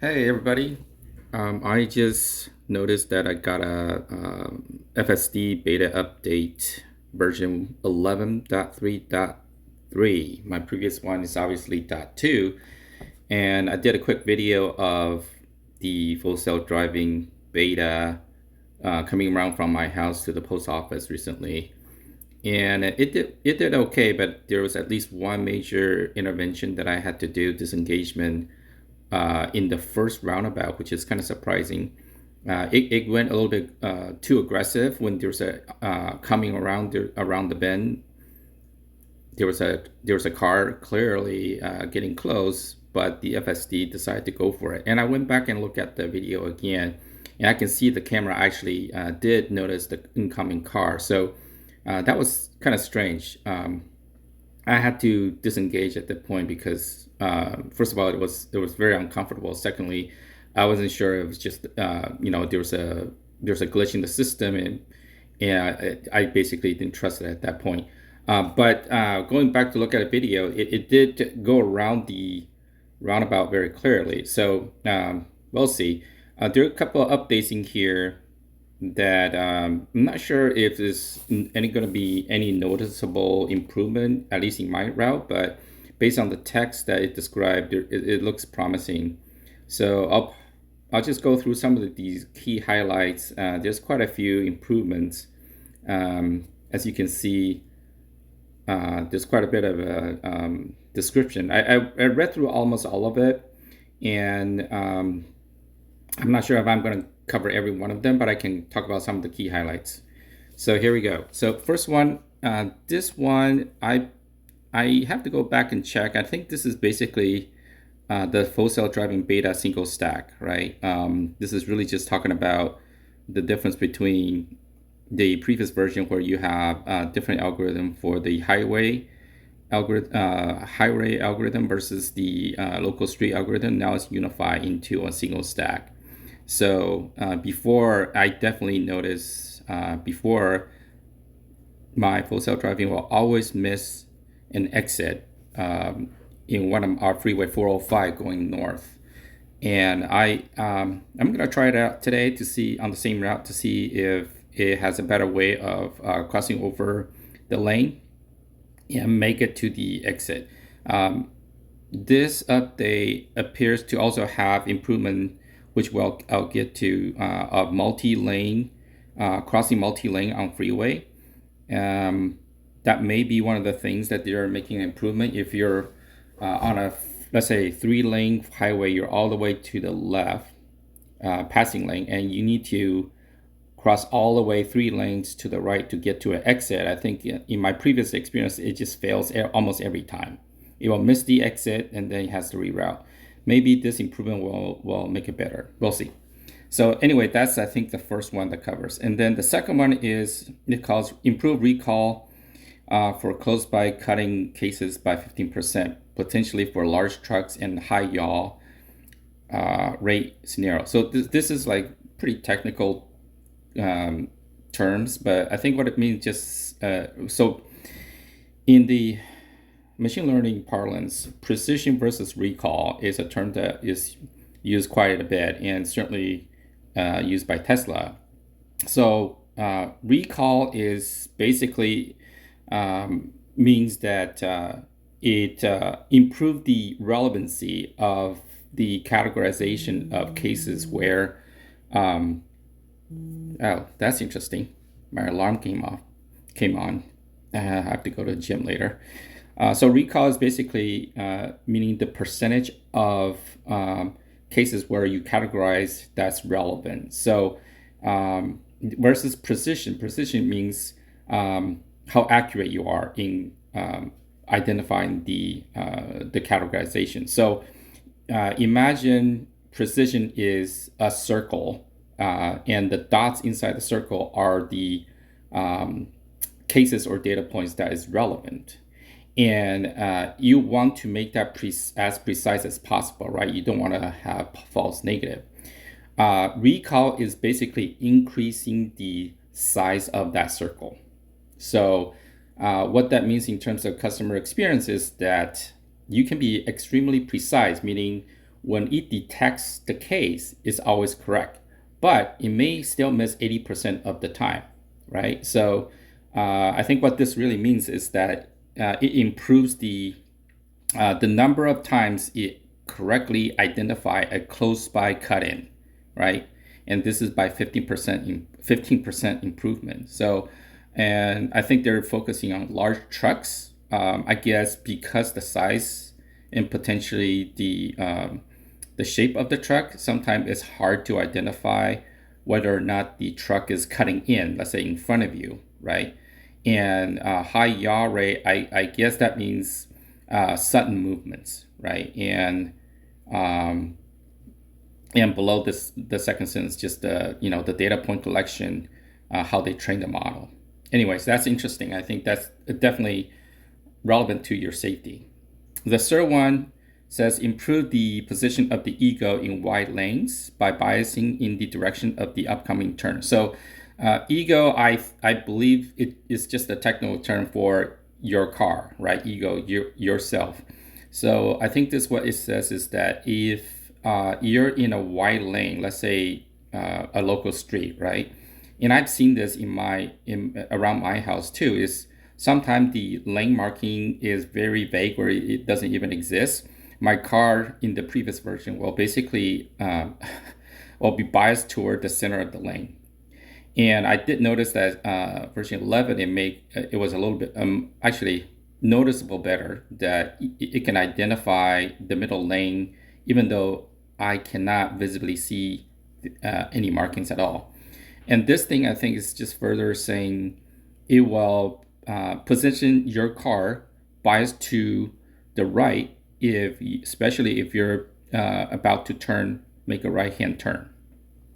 Hey everybody. I just noticed that I got a FSD beta update version 11.3.3. My previous one is obviously .2, and I did a quick video of the full self-driving beta coming around from my house to the post office recently. And it did okay, but there was at least one major intervention that I had to do, disengagement in the first roundabout, which is kind of surprising. It went a little bit too aggressive when there's a coming around the bend. There was a car clearly getting close, but the FSD decided to go for it. And I went back and looked at the video again, and I can see the camera actually did notice the incoming car. So that was kind of strange. I had to disengage at that point because first of all, it was very uncomfortable. Secondly, I wasn't sure it was just there was a glitch in the system, and I basically didn't trust it at that point. But going back to look at a video, it did go around the roundabout very clearly. So we'll see. There are a couple of updates in here that I'm not sure if there's any going to be any noticeable improvement, at least in my route, but based on the text that it described, it looks promising. So I'll just go through some of these key highlights. There's quite a few improvements. As you can see, there's quite a bit of a description. I read through almost all of it, and I'm not sure if I'm going to cover every one of them, but I can talk about some of the key highlights. So here we go. So first one, this one, I have to go back and check. I think this is basically the full self-driving beta single stack, right? This is really just talking about the difference between the previous version where you have a different algorithm for the highway algorithm versus the local street algorithm. Now it's unified into a single stack. So before, I definitely noticed before my full self-driving will always miss an exit in one of our freeway 405 going north. And I'm gonna try it out today to see on the same route to see if it has a better way of crossing over the lane and make it to the exit. This update appears to also have improvement, which I'll get to, of multi-lane, crossing multi-lane on freeway. That may be one of the things that they're making an improvement. If you're on a, let's say, 3-lane highway, you're all the way to the left, passing lane, and you need to cross all the way 3 lanes to the right to get to an exit. I think in my previous experience, it just fails almost every time. It will miss the exit and then it has to reroute. Maybe this improvement will make it better. We'll see. So anyway, that's, I think, the first one that covers. And then the second one is, it calls improve recall for close by cutting cases by 15%, potentially for large trucks and high yaw rate scenario. So this is like pretty technical terms, but I think what it means just so in the machine learning parlance, precision versus recall is a term that is used quite a bit and certainly used by Tesla. So recall is basically means that it improved the relevancy of the categorization of cases where oh, that's interesting. My alarm came on. I have to go to the gym later. So recall is basically meaning the percentage of cases where you categorize that's relevant. So versus precision. Precision means how accurate you are in identifying the categorization. So imagine precision is a circle. And the dots inside the circle are the cases or data points that is relevant. And you want to make that as precise as possible, right? You don't want to have false negative. Recall is basically increasing the size of that circle. So what that means in terms of customer experience is that you can be extremely precise, meaning when it detects the case, it's always correct, but it may still miss 80% of the time, right? So I think what this really means is that it improves the number of times it correctly identify a close by cut-in, right? And this is by 15% improvement. So, and I think they're focusing on large trucks. I guess because the size and potentially the shape of the truck, sometimes it's hard to identify whether or not the truck is cutting in, let's say in front of you, right? And high yaw rate, I guess that means sudden movements, right? And below this, the second sentence, just the the data point collection, how they train the model. Anyways, that's interesting. I think that's definitely relevant to your safety. The third one says improve the position of the ego in wide lanes by biasing in the direction of the upcoming turn. So ego, I believe it is just a technical term for your car, right? Ego, yourself. So I think this what it says is that if you're in a wide lane, let's say a local street, right? And I've seen this in around my house too. Is sometimes the lane marking is very vague or it doesn't even exist. My car in the previous version will basically will be biased toward the center of the lane. And I did notice that version 11, it was a little bit actually noticeable better that it can identify the middle lane, even though I cannot visibly see any markings at all. And this thing, I think, is just further saying it will position your car biased to the right, especially if you're about to make a right-hand turn.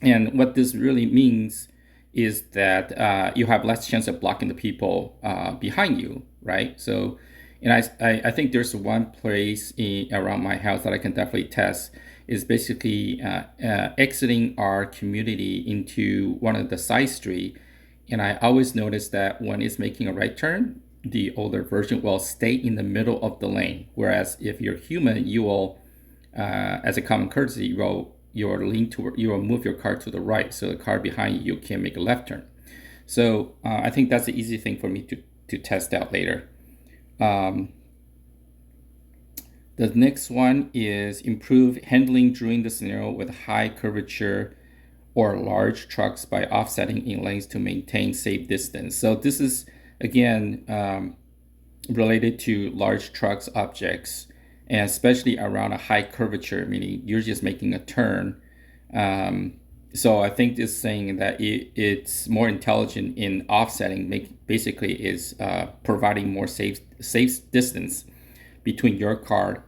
And what this really means is that you have less chance of blocking the people behind you, right? So, and I think there's one place around my house that I can definitely test is basically exiting our community into one of the side street. And I always notice that when it's making a right turn, the older version will stay in the middle of the lane. Whereas if you're human, you will, as a common courtesy, you will move your car to the right, so the car behind you can make a left turn. So I think that's the easy thing for me to test out later. The next one is improve handling during the scenario with high curvature or large trucks by offsetting in lanes to maintain safe distance. So this is, again, related to large trucks objects, and especially around a high curvature, meaning you're just making a turn. So I think it's saying that it's more intelligent in offsetting, basically is providing more safe distance between your car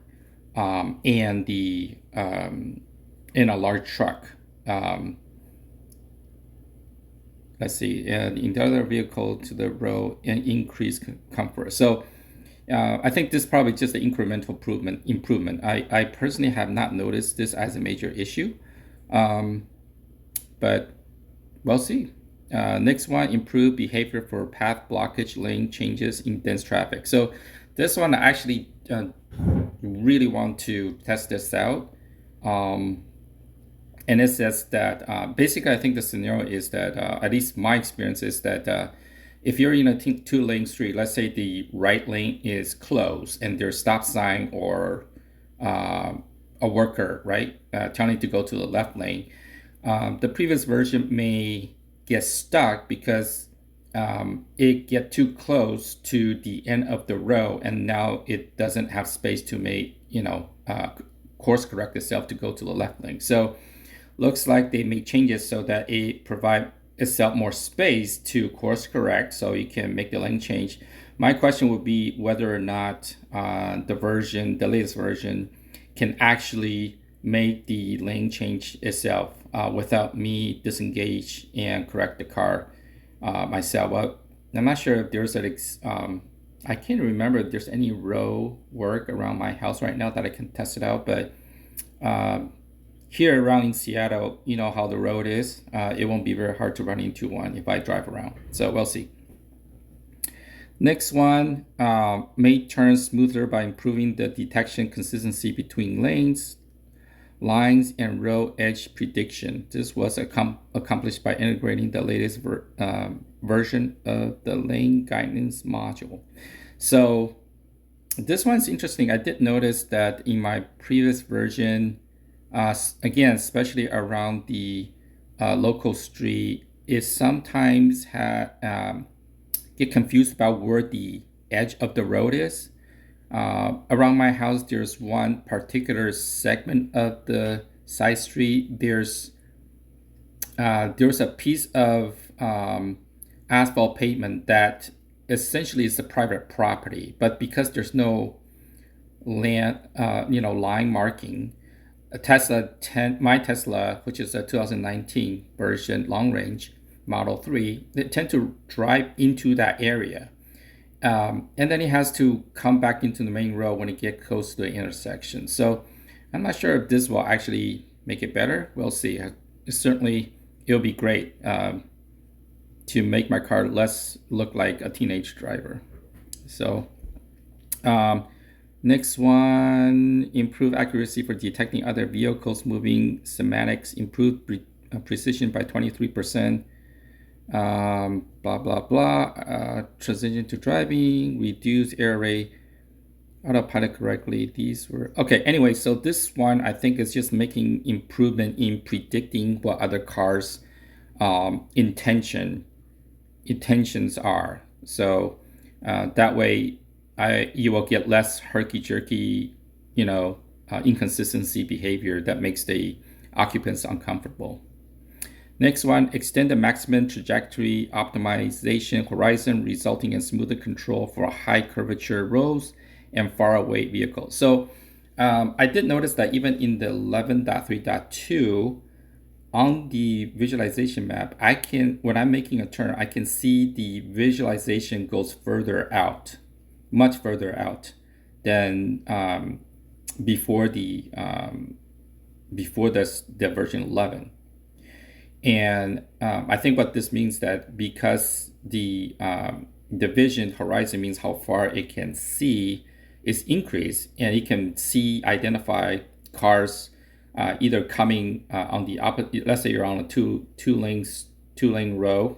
and the in a large truck. Let's see, in the other vehicle to the road and increase comfort. So I think this is probably just an incremental improvement. I personally have not noticed this as a major issue, but we'll see. Next one, improve behavior for path blockage lane changes in dense traffic. So this one I actually really want to test this out. And it says that basically I think the scenario is that, at least my experience is that if you're in a two-lane street, let's say the right lane is closed and there's stop sign or a worker, right, telling to go to the left lane, the previous version may get stuck because it get too close to the end of the row, and now it doesn't have space to make, course correct itself to go to the left lane. So looks like they make changes so that it provide itself more space to course correct so you can make the lane change. My question would be whether or not the latest version can actually make the lane change itself without me disengage and correct the car myself. Well, I'm not sure if there's I can't remember if there's any road work around my house right now that I can test it out, but here around in Seattle, you know how the road is. It won't be very hard to run into one if I drive around. So we'll see. Next one, make turns smoother by improving the detection consistency between lanes. lines and road edge prediction. This was accomplished by integrating the latest version of the lane guidance module. So this one's interesting. I did notice that in my previous version, again, especially around the local street, it sometimes get confused about where the edge of the road is. Around my house, there's one particular segment of the side street. There's a piece of asphalt pavement that essentially is a private property, but because there's no land, line marking, my Tesla, which is a 2019 version long range Model 3, they tend to drive into that area. And then it has to come back into the main road when it gets close to the intersection. So I'm not sure if this will actually make it better. We'll see. It'll be great to make my car less look like a teenage driver. So next one, improve accuracy for detecting other vehicles moving. Semantics, improve precision by 23%. Blah blah blah. Transition to driving, reduce error rate, autopilot correctly. These were okay. Anyway, so this one I think is just making improvement in predicting what other cars' intentions are. So that way, you will get less herky-jerky, inconsistency behavior that makes the occupants uncomfortable. Next one, extend the maximum trajectory optimization horizon, resulting in smoother control for high curvature roads and far away vehicles. So I did notice that even in the 11.3.2, on the visualization map, when I'm making a turn, I can see the visualization goes further out, much further out than before the version 11. And I think what this means that because the vision horizon means how far it can see is increased, and it can identify cars either coming on the opposite. Let's say you're on a two lane road.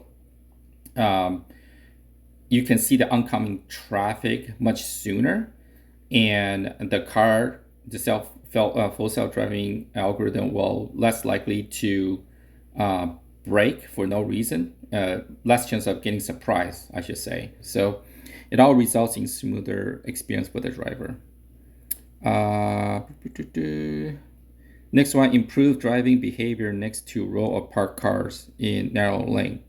You can see the oncoming traffic much sooner, and the full self driving algorithm will less likely to brake for no reason, less chance of getting surprised, I should say. So it all results in smoother experience for the driver. Next one, improve driving behavior next to row of parked cars in narrow lane,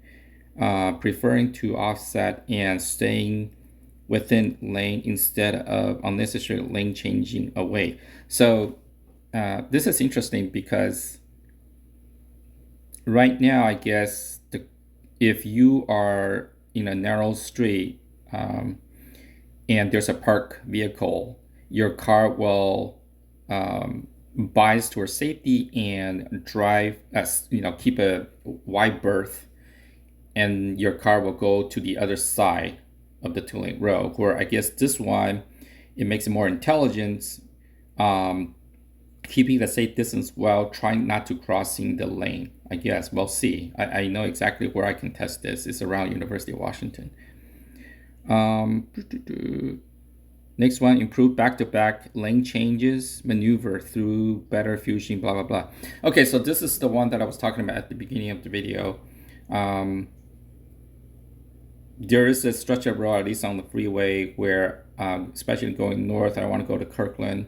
preferring to offset and staying within lane instead of unnecessary lane changing away. So this is interesting because right now, I guess if you are in a narrow street and there's a parked vehicle, your car will bias towards safety and drive, keep a wide berth, and your car will go to the other side of the two-lane road. Where I guess this one, it makes it more intelligent, keeping the safe distance while trying not to crossing the lane. I guess we'll see. I know exactly where I can test this. It's around University of Washington. Next one, improve back-to-back lane changes, maneuver through better fusion, blah, blah, blah. Okay, so this is the one that I was talking about at the beginning of the video. There is a stretch of road, at least on the freeway, where, especially going north, I want to go to Kirkland,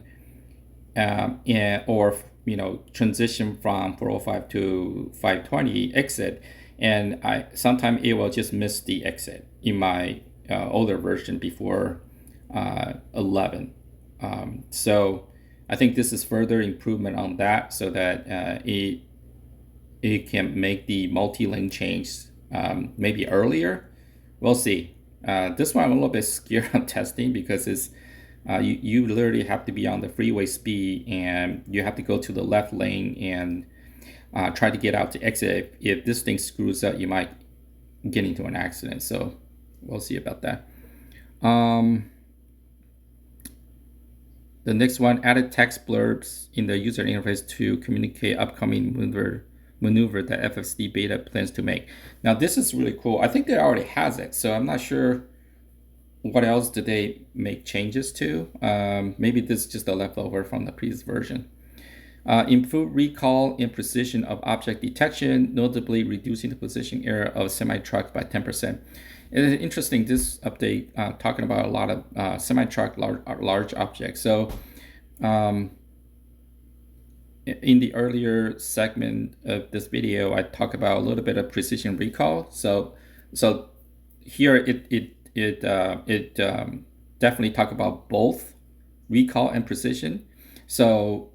or transition from 405 to 520 exit, and sometimes it will just miss the exit in my older version before 11. So I think this is further improvement on that, so that it can make the multi-lane change maybe earlier. We'll see. This one I'm a little bit scared of testing because it's you literally have to be on the freeway speed, and you have to go to the left lane and try to get out to exit. If this thing screws up, you might get into an accident. So we'll see about that. The next one, added text blurbs in the user interface to communicate upcoming maneuver that FSD beta plans to make. Now this is really cool. I think it already has it, so I'm not sure what else did they make changes to. Maybe this is just a leftover from the previous version. Improve recall and precision of object detection, notably reducing the position error of semi-trucks by 10%. It is interesting, this update talking about a lot of semi-truck large objects. So in the earlier segment of this video, I talked about a little bit of precision recall. So here it definitely talk about both recall and precision. So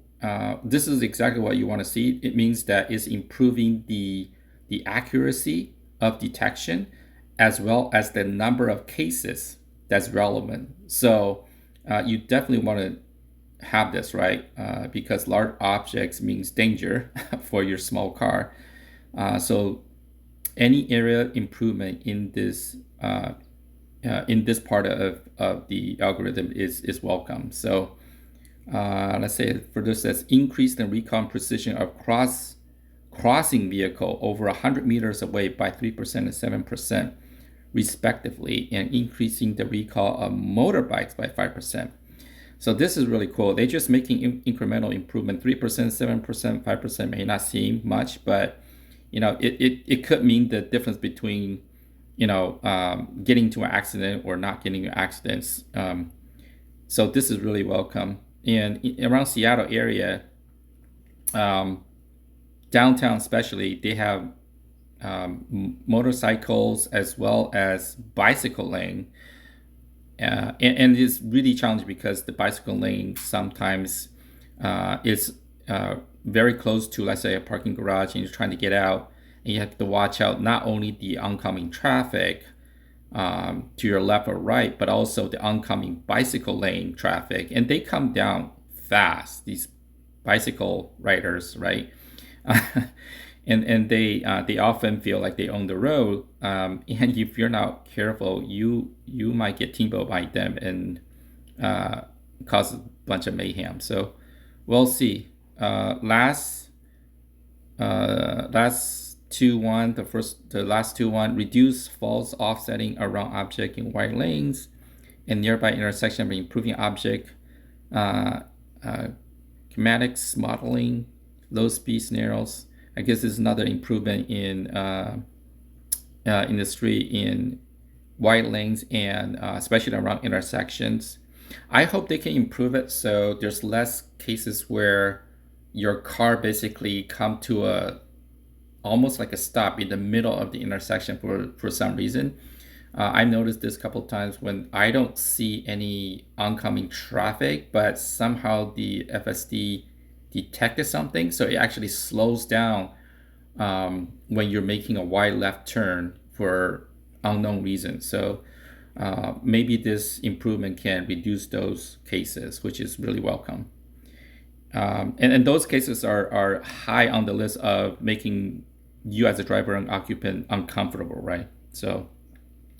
this is exactly what you want to see. It means that it's improving the accuracy of detection as well as the number of cases that's relevant. So you definitely want to have this, right? Because large objects means danger for your small car. So any area improvement in this part of the algorithm is welcome. So let's say for this, says increase the recall precision of crossing vehicle over 100 meters away by 3% and 7% respectively, and increasing the recall of motorbikes by 5%. So this is really cool. They're just making incremental improvement. 3%, 7%, 5% may not seem much, but it could mean the difference between getting into an accident or not getting into accidents. So this is really welcome. And around Seattle area, downtown especially, they have motorcycles as well as bicycle lane. And it's really challenging because the bicycle lane sometimes is very close to, let's say, a parking garage, and you're trying to get out, and you have to watch out not only the oncoming traffic to your left or right, but also the oncoming bicycle lane traffic. And they come down fast, these bicycle riders, right? And they often feel like they own the road, and if you're not careful, you might get T-bowed by them and cause a bunch of mayhem. So we'll see. Last 2.1, the last 2.1, reduce false offsetting around object in white lanes and nearby intersection by improving object kinematics modeling, low speed scenarios. I guess this is another improvement in the street in white lanes and especially around intersections. I hope they can improve it so there's less cases where your car basically come to a almost like a stop in the middle of the intersection for some reason. I noticed this a couple of times when I don't see any oncoming traffic, but somehow the FSD detected something, so it actually slows down when you're making a wide left turn for unknown reasons. So maybe this improvement can reduce those cases, which is really welcome. And those cases are high on the list of making you as a driver and occupant uncomfortable, right? So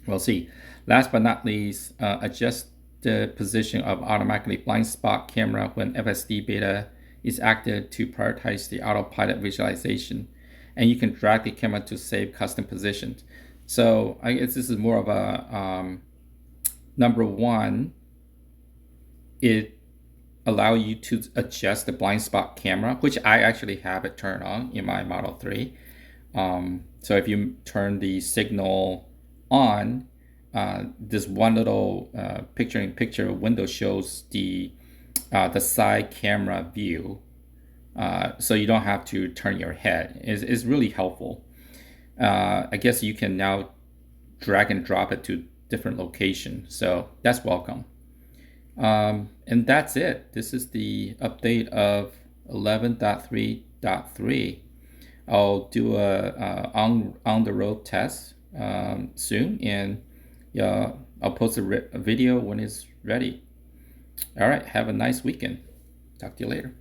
we'll see. Last but not least, adjust the position of automatically blind spot camera when FSD beta is active to prioritize the autopilot visualization. And you can drag the camera to save custom positions. So I guess this is more of a number one, it allow you to adjust the blind spot camera, which I actually have it turned on in my Model 3. So if you turn the signal on, this one little picture-in-picture window shows the side camera view, so you don't have to turn your head. It's really helpful. I guess you can now drag and drop it to different locations, so that's welcome. And that's it. This is the update of 11.3.3. I'll do a on the road test soon, and I'll post a video when it's ready. All right, have a nice weekend. Talk to you later.